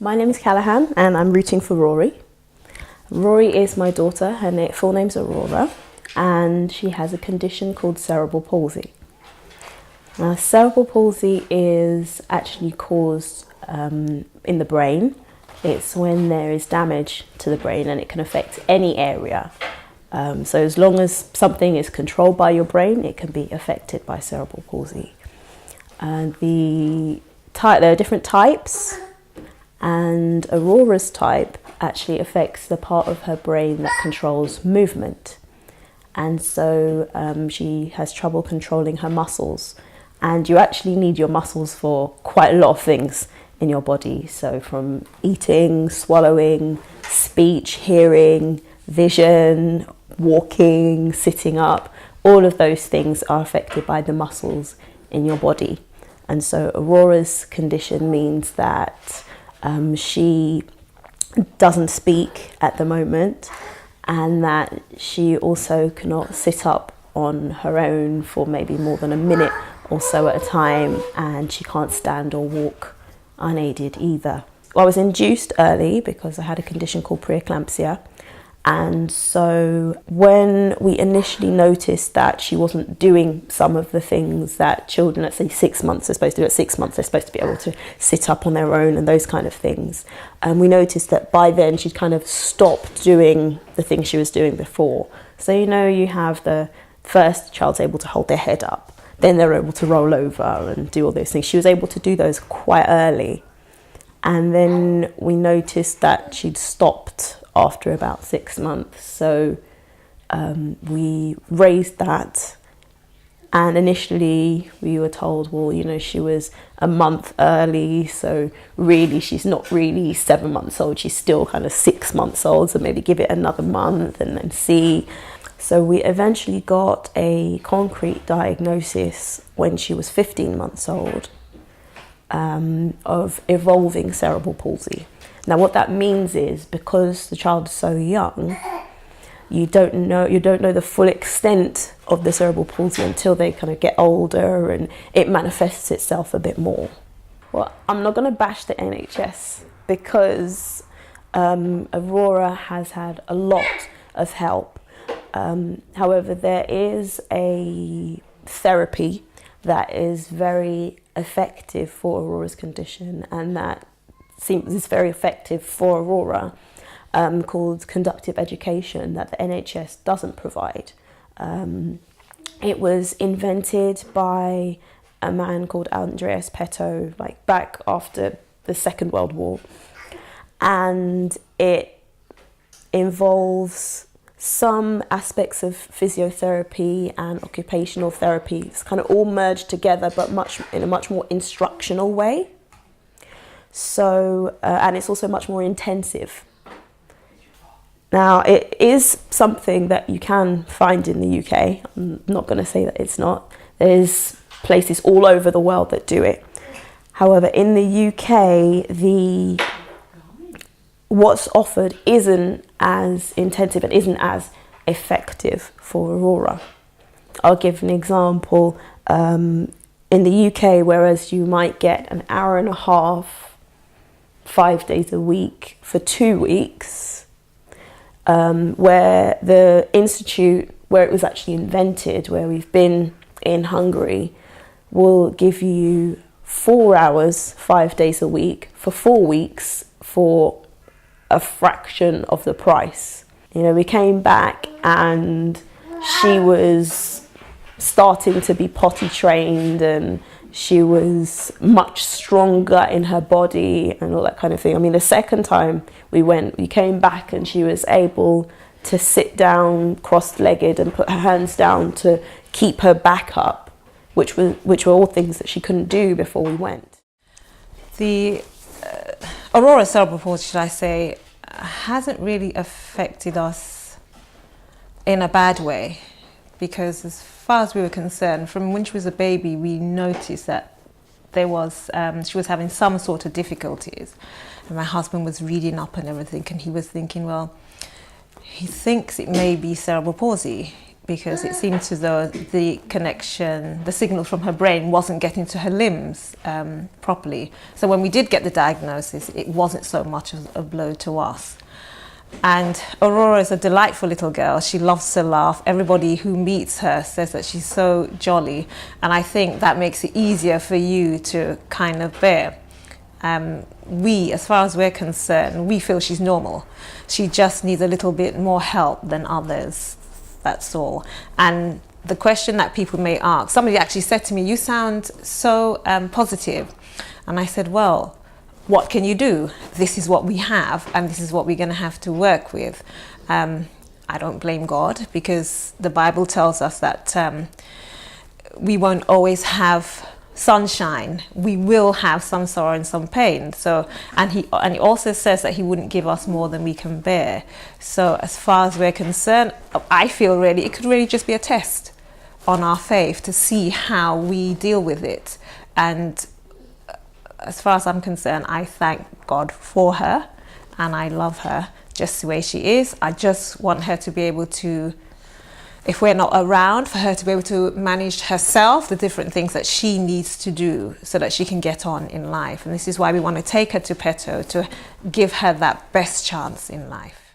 My name is Kallahan and I'm rooting for Rory. Rory is my daughter, her full name's Aurora, and she has a condition called cerebral palsy. Now, cerebral palsy is actually caused in the brain. It's when there is damage to the brain and it can affect any area. So as long as something is controlled by your brain, it can be affected by cerebral palsy. There are different types, and Aurora's type actually affects the part of her brain that controls movement. And so she has trouble controlling her muscles. And you actually need your muscles for quite a lot of things in your body. So from eating, swallowing, speech, hearing, vision, walking, sitting up, all of those things are affected by the muscles in your body. And so Aurora's condition means that she doesn't speak at the moment, and that she also cannot sit up on her own for maybe more than a minute or so at a time, and she can't stand or walk unaided either. I was induced early because I had a condition called preeclampsia. And so when we initially noticed that she wasn't doing some of the things that children at say 6 months are supposed to do, at 6 months they're supposed to be able to sit up on their own and those kind of things. And we noticed that by then she'd kind of stopped doing the things she was doing before. So you have the first child's able to hold their head up, then they're able to roll over and do all those things. She was able to do those quite early. And then we noticed that she'd stopped after about 6 months. So we raised that, and initially we were told, well, she was a month early, so really she's not really 7 months old, she's still kind of 6 months old, so maybe give it another month and then see. So we eventually got a concrete diagnosis when she was 15 months old of evolving cerebral palsy. Now, what that means is, because the child is so young, you don't know the full extent of the cerebral palsy until they kind of get older and it manifests itself a bit more. Well, I'm not going to bash the NHS because Aurora has had a lot of help. However, there is a therapy that is very effective for Aurora's condition, and that is very effective for Aurora, called conductive education, that the NHS doesn't provide. It was invented by a man called Andreas Petto, back after the Second World War, and it involves some aspects of physiotherapy and occupational therapy. It's kind of all merged together, but in a much more instructional way. So, and it's also much more intensive. Now, it is something that you can find in the UK. I'm not going to say that it's not. There's places all over the world that do it. However, in the UK, what's offered isn't as intensive and isn't as effective for Aurora. I'll give an example. In the UK, whereas you might get an hour and a half 5 days a week for 2 weeks, where the institute where it was actually invented, where we've been in Hungary, will give you 4 hours 5 days a week for 4 weeks for a fraction of the price. We came back and she was starting to be potty trained and she was much stronger in her body and all that kind of thing. I mean, the second time we came back and she was able to sit down cross-legged and put her hands down to keep her back up, which were all things that she couldn't do before we went. The Aurora cerebral palsy, should I say, hasn't really affected us in a bad way, because as far as we were concerned, from when she was a baby, we noticed that she was having some sort of difficulties. And my husband was reading up and everything, and he was thinking, well, he thinks it may be cerebral palsy. because it seemed as though the connection, the signal from her brain wasn't getting to her limbs properly. So when we did get the diagnosis, it wasn't so much of a blow to us. And Aurora is a delightful little girl. She loves to laugh. Everybody who meets her says that she's so jolly. And I think that makes it easier for you to kind of bear. We, as far as we're concerned, we feel she's normal. She just needs a little bit more help than others. That's all. And the question that people may ask, somebody actually said to me, "You sound so positive." And I said, well, what can you do? This is what we have, and this is what we're going to have to work with. I don't blame God, because the Bible tells us that we won't always have sunshine. We will have some sorrow and some pain. So, and he also says that he wouldn't give us more than we can bear. So as far as we're concerned, I feel really it could really just be a test on our faith to see how we deal with it. And as far as I'm concerned, I thank God for her, and I love her just the way she is. I just want her to be able to, if we're not around, for her to be able to manage herself, the different things that she needs to do so that she can get on in life. And this is why we want to take her to Peto, to give her that best chance in life.